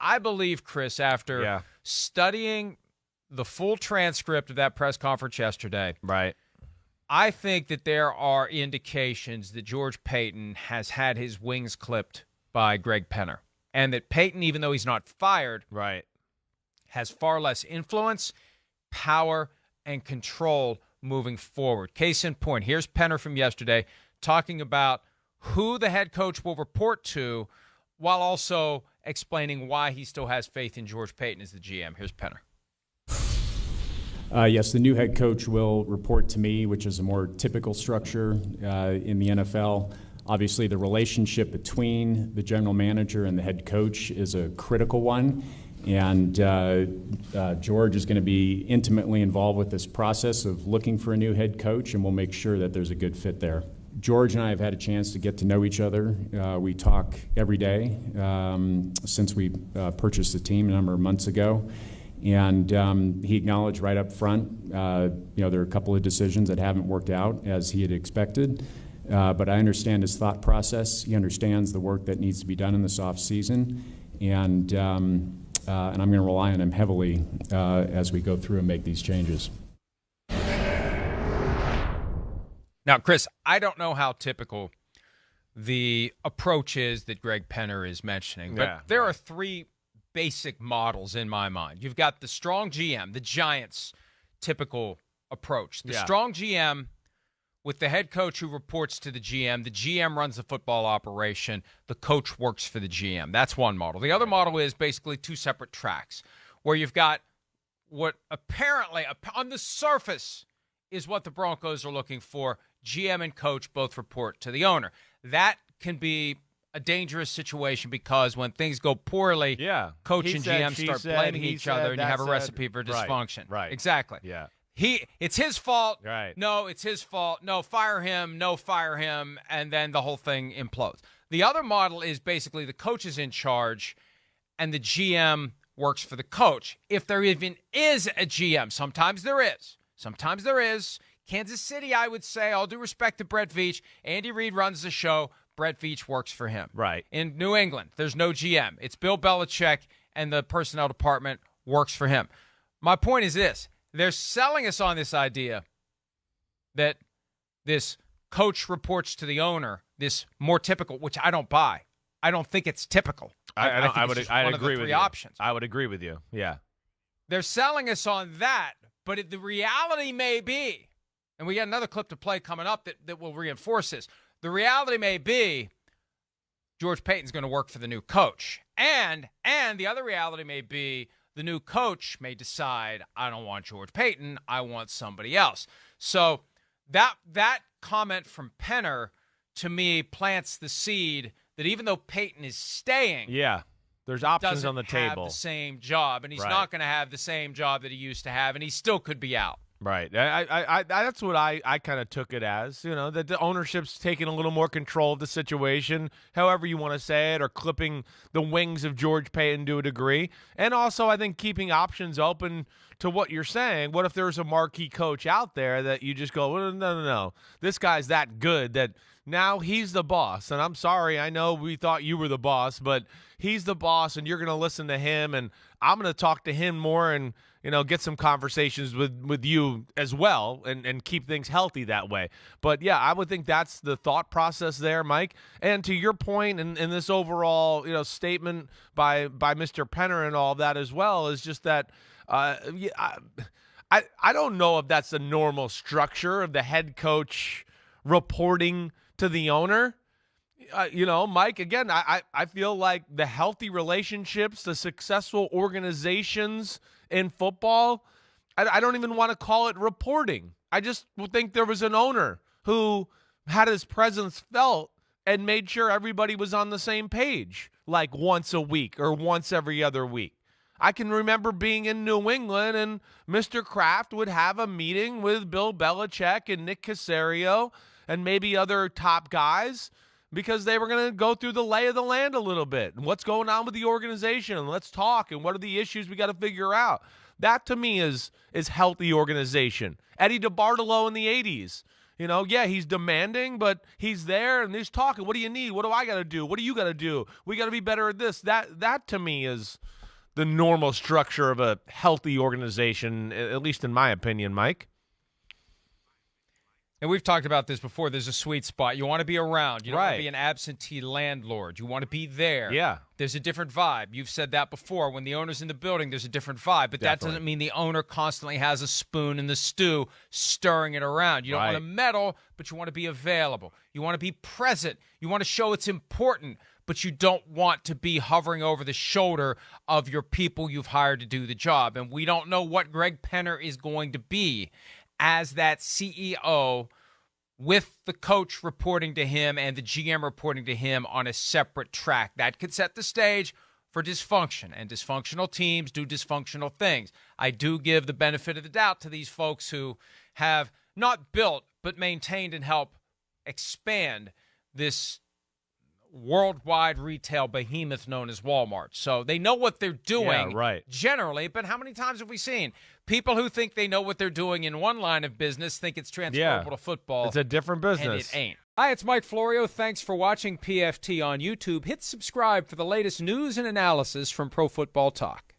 I believe, Chris, after studying the full transcript of that press conference yesterday, right, I think that there are indications that George Paton has had his wings clipped by Greg Penner, and that Paton, even though he's not fired, right, has far less influence, power, and control moving forward. Case in point, here's Penner from yesterday talking about who the head coach will report to while also explaining why he still has faith in George Paton as the GM. Here's Penner. Yes, the new head coach will report to me, which is a more typical structure in the NFL. Obviously, the relationship between the general manager and the head coach is a critical one. And George is going to be intimately involved with this process of looking for a new head coach, and we'll make sure that there's a good fit there. George and I have had a chance to get to know each other. We talk every day since we purchased the team a number of months ago. And he acknowledged right up front, there are a couple of decisions that haven't worked out as he had expected. But I understand his thought process. He understands the work that needs to be done in this off season. And I'm going to rely on him heavily as we go through and make these changes. Now, Chris, I don't know how typical the approach is that Greg Penner is mentioning, but there are three basic models in my mind. You've got the strong GM, the Giants' typical approach. The strong GM with the head coach who reports to the GM runs the football operation, the coach works for the GM. That's one model. The other model is basically two separate tracks where you've got what apparently on the surface is what the Broncos are looking for. GM and coach both report to the owner. That can be a dangerous situation because when things go poorly, coach and GM start blaming each other and you have a recipe for dysfunction. Right. Exactly. Yeah. It's his fault. Right. No, it's his fault. No, fire him. No, fire him. And then the whole thing implodes. The other model is basically the coach is in charge and the GM works for the coach. If there even is a GM, sometimes there is. Sometimes there is. Kansas City, I would say, all due respect to Brett Veach, Andy Reid runs the show. Brett Veach works for him. Right. In New England, there's no GM. It's Bill Belichick, and the personnel department works for him. My point is this. They're selling us on this idea that this coach reports to the owner, this more typical, which I don't buy. I don't think it's typical. I would agree with you. Options. I would agree with you. Yeah. They're selling us on that, but the reality may be, and we got another clip to play coming up that will reinforce this. The reality may be George Paton's going to work for the new coach. And the other reality may be the new coach may decide, I don't want George Paton, I want somebody else. So that comment from Penner, to me, plants the seed that even though Paton is staying, there's options on the table. Have the same job, and he's not going to have the same job that he used to have, and he still could be out. Right. I that's what I kind of took it as, that the ownership's taking a little more control of the situation, however you want to say it, or clipping the wings of George Paton to a degree. And also, I think keeping options open to what you're saying. What if there's a marquee coach out there that you just go, well, no. This guy's that good that now he's the boss. And I'm sorry, I know we thought you were the boss, but he's the boss and you're going to listen to him and I'm going to talk to him more and get some conversations with you as well and keep things healthy that way. But, yeah, I would think that's the thought process there, Mike. And to your point in this overall, statement by Mr. Penner and all that as well is just that I don't know if that's the normal structure of the head coach reporting to the owner. Mike, again, I feel like the healthy relationships, the successful organizations in football, I don't even want to call it reporting. I just think there was an owner who had his presence felt and made sure everybody was on the same page, like once a week or once every other week. I can remember being in New England and Mr. Kraft would have a meeting with Bill Belichick and Nick Caserio and maybe other top guys because they were going to go through the lay of the land a little bit and what's going on with the organization and let's talk and what are the issues we got to figure out. That to me is healthy organization. Eddie DeBartolo in the 80s, Yeah, he's demanding, but he's there and he's talking. What do you need? What do I got to do? What do you got to do? We got to be better at this. That to me is the normal structure of a healthy organization, at least in my opinion, Mike. And we've talked about this before. There's a sweet spot. You want to be around. You don't want to Right. be an absentee landlord. You want to be there. Yeah. There's a different vibe. You've said that before. When the owner's in the building, there's a different vibe. But that doesn't mean the owner constantly has a spoon in the stew, stirring it around. You don't want to meddle, but you want to be available. You want to be present. You want to show it's important, but you don't want to be hovering over the shoulder of your people you've hired to do the job. And we don't know what Greg Penner is going to be as that CEO, with the coach reporting to him and the GM reporting to him on a separate track. That could set the stage for dysfunction, and dysfunctional teams do dysfunctional things. I do give the benefit of the doubt to these folks who have not built but maintained and helped expand this worldwide retail behemoth known as Walmart. So they know what they're doing generally, but how many times have we seen people who think they know what they're doing in one line of business think it's transferable to football? It's a different business. And it ain't. Hi, it's Mike Florio. Thanks for watching PFT on YouTube. Hit subscribe for the latest news and analysis from Pro Football Talk.